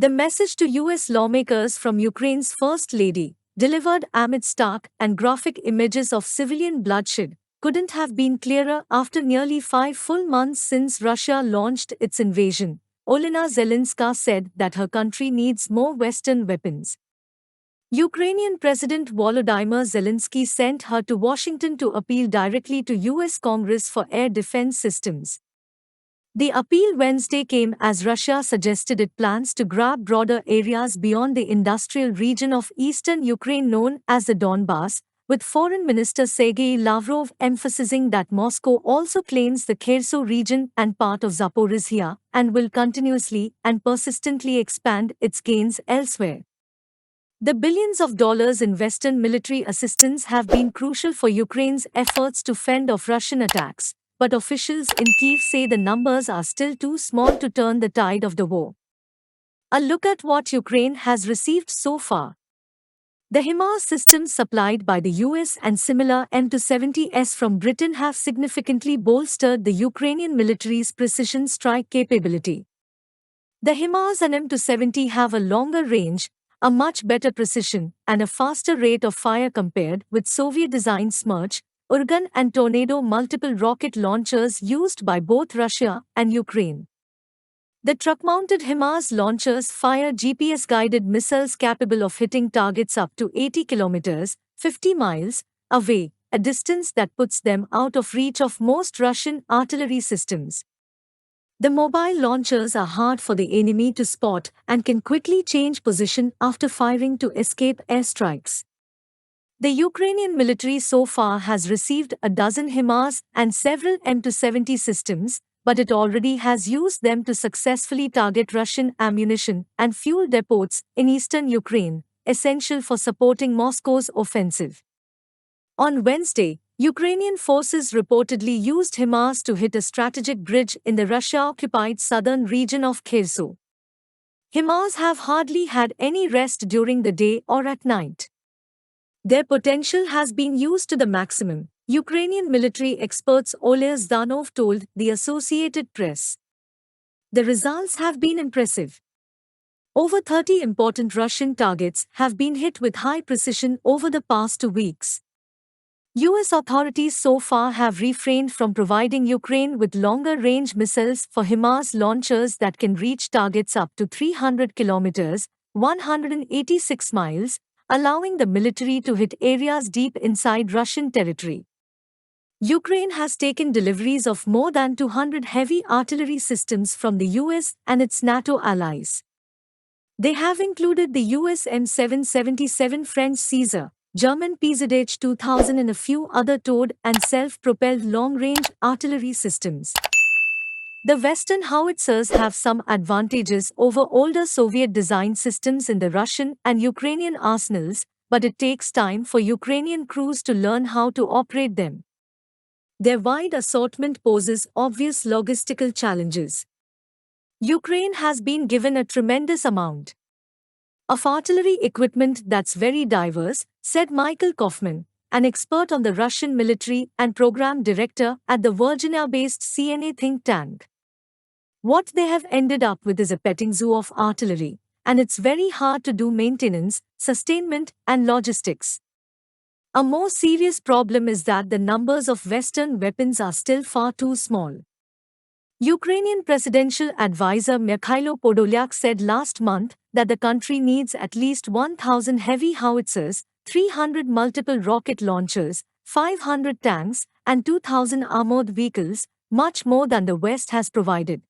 The message to US lawmakers from Ukraine's First Lady, delivered amid stark and graphic images of civilian bloodshed, couldn't have been clearer after nearly 5 full months since Russia launched its invasion. Olena Zelenska said that her country needs more Western weapons. Ukrainian President Volodymyr Zelenskyy sent her to Washington to appeal directly to US Congress for air defense systems. The appeal Wednesday came as Russia suggested it plans to grab broader areas beyond the industrial region of eastern Ukraine known as the Donbas, with Foreign Minister Sergey Lavrov emphasizing that Moscow also claims the Kherson region and part of Zaporizhzhia and will continuously and persistently expand its gains elsewhere. The billions of dollars in Western military assistance have been crucial for Ukraine's efforts to fend off Russian attacks, but officials in Kyiv say the numbers are still too small to turn the tide of the war. A look at what Ukraine has received so far. The HIMARS systems supplied by the US and similar M270s from Britain have significantly bolstered the Ukrainian military's precision strike capability. The HIMARS and M270 have a longer range, a much better precision, and a faster rate of fire compared with Soviet-designed Smerch, Urgan and Tornado multiple rocket launchers used by both Russia and Ukraine. The truck-mounted HIMARS launchers fire GPS-guided missiles capable of hitting targets up to 80 kilometers, 50 miles, away, a distance that puts them out of reach of most Russian artillery systems. The mobile launchers are hard for the enemy to spot and can quickly change position after firing to escape airstrikes. The Ukrainian military so far has received a dozen HIMARS and several M270 systems, but it already has used them to successfully target Russian ammunition and fuel depots in eastern Ukraine, essential for supporting Moscow's offensive. On Wednesday, Ukrainian forces reportedly used HIMARS to hit a strategic bridge in the Russia-occupied southern region of Kherson. HIMARS have hardly had any rest during the day or at night. Their potential has been used to the maximum, Ukrainian military experts Olena Zelenska told the Associated Press. The results have been impressive. Over 30 important Russian targets have been hit with high precision over the past 2 weeks. US authorities so far have refrained from providing Ukraine with longer-range missiles for HIMARS launchers that can reach targets up to 300 kilometers, 186 miles, allowing the military to hit areas deep inside Russian territory. Ukraine has taken deliveries of more than 200 heavy artillery systems from the US and its NATO allies. They have included the US M777 French Caesar, German PZH 2000 and a few other towed and self-propelled long-range artillery systems. The Western howitzers have some advantages over older Soviet-designed systems in the Russian and Ukrainian arsenals, but it takes time for Ukrainian crews to learn how to operate them. Their wide assortment poses obvious logistical challenges. Ukraine has been given a tremendous amount of artillery equipment that's very diverse, said Michael Kaufman, an expert on the Russian military and program director at the Virginia-based CNA think tank. What they have ended up with is a petting zoo of artillery, and it's very hard to do maintenance, sustainment, and logistics. A more serious problem is that the numbers of Western weapons are still far too small. Ukrainian presidential advisor Mikhailo Podolyak said last month that the country needs at least 1,000 heavy howitzers, 300 multiple rocket launchers, 500 tanks, and 2,000 armored vehicles, much more than the West has provided.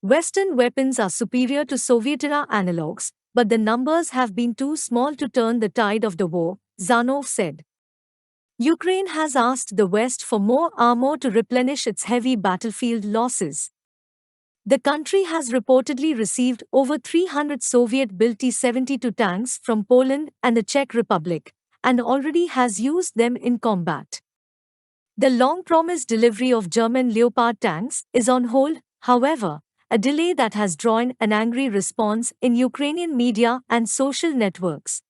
Western weapons are superior to Soviet-era analogs, but the numbers have been too small to turn the tide of the war, Zanov said. Ukraine has asked the West for more armor to replenish its heavy battlefield losses. The country has reportedly received over 300 Soviet-built T-72 tanks from Poland and the Czech Republic, and already has used them in combat. The long-promised delivery of German Leopard tanks is on hold, however, a delay that has drawn an angry response in Ukrainian media and social networks.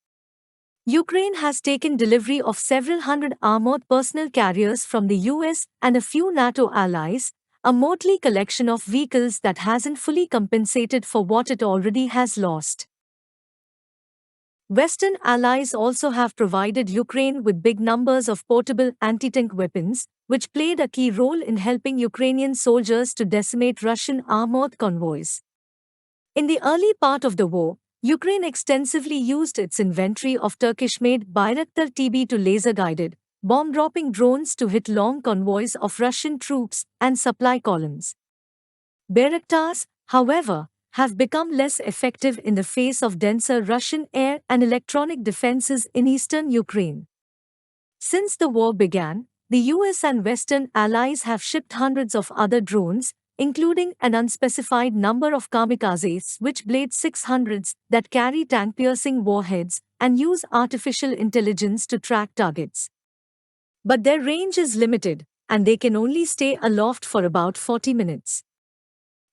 Ukraine has taken delivery of several hundred armored personnel carriers from the US and a few NATO allies, a motley collection of vehicles that hasn't fully compensated for what it already has lost. Western allies also have provided Ukraine with big numbers of portable anti-tank weapons, which played a key role in helping Ukrainian soldiers to decimate Russian armored convoys. In the early part of the war, Ukraine extensively used its inventory of Turkish-made Bayraktar TB to laser-guided, bomb-dropping drones to hit long convoys of Russian troops and supply columns. Bayraktars, however, have become less effective in the face of denser Russian air and electronic defenses in eastern Ukraine. Since the war began, the US and Western allies have shipped hundreds of other drones, including an unspecified number of kamikaze Switchblade 600s that carry tank-piercing warheads and use artificial intelligence to track targets. But their range is limited, and they can only stay aloft for about 40 minutes.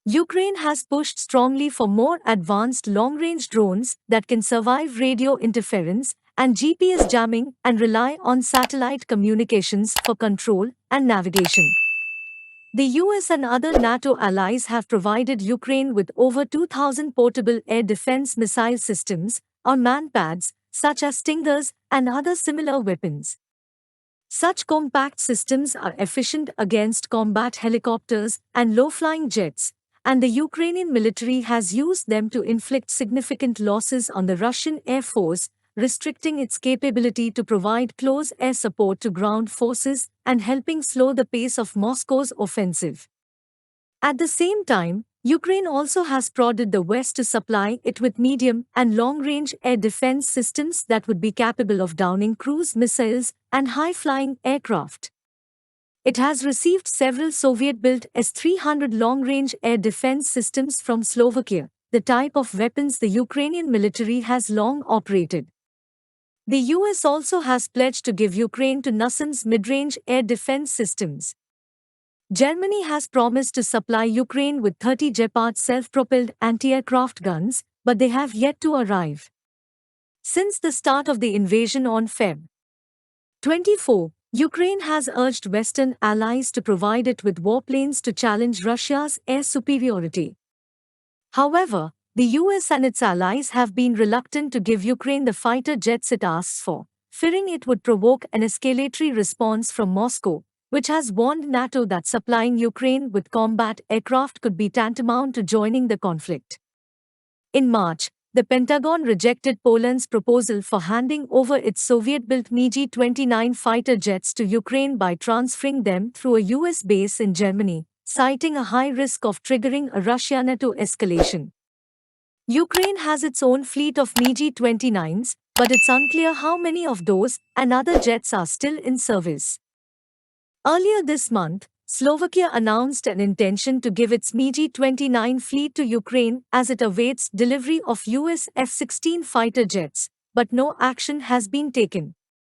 Ukraine has pushed strongly for more advanced long-range drones that can survive radio interference and GPS jamming and rely on satellite communications for control and navigation. The US and other NATO allies have provided Ukraine with over 2,000 portable air defense missile systems or manpads, such as Stingers and other similar weapons. Such compact systems are efficient against combat helicopters and low-flying jets, and the Ukrainian military has used them to inflict significant losses on the Russian Air Force, restricting its capability to provide close air support to ground forces and helping slow the pace of Moscow's offensive. At the same time, Ukraine also has prodded the West to supply it with medium and long-range air defense systems that would be capable of downing cruise missiles and high-flying aircraft. It has received several Soviet-built S-300 long-range air defense systems from Slovakia, the type of weapons the Ukrainian military has long operated. The US also has pledged to give Ukraine to NASAMS mid-range air defense systems. Germany has promised to supply Ukraine with 30 Gepard self-propelled anti-aircraft guns, but they have yet to arrive. Since the start of the invasion on Feb. 24, Ukraine has urged Western allies to provide it with warplanes to challenge Russia's air superiority. However, the US and its allies have been reluctant to give Ukraine the fighter jets it asks for, fearing it would provoke an escalatory response from Moscow, which has warned NATO that supplying Ukraine with combat aircraft could be tantamount to joining the conflict. In March, the Pentagon rejected Poland's proposal for handing over its Soviet-built MiG-29 fighter jets to Ukraine by transferring them through a US base in Germany, citing a high risk of triggering a Russia-NATO escalation. Ukraine has its own fleet of MiG-29s, but it's unclear how many of those and other jets are still in service. Earlier this month, Slovakia announced an intention to give its MiG-29 fleet to Ukraine as it awaits delivery of US F-16 fighter jets, but no action has been taken.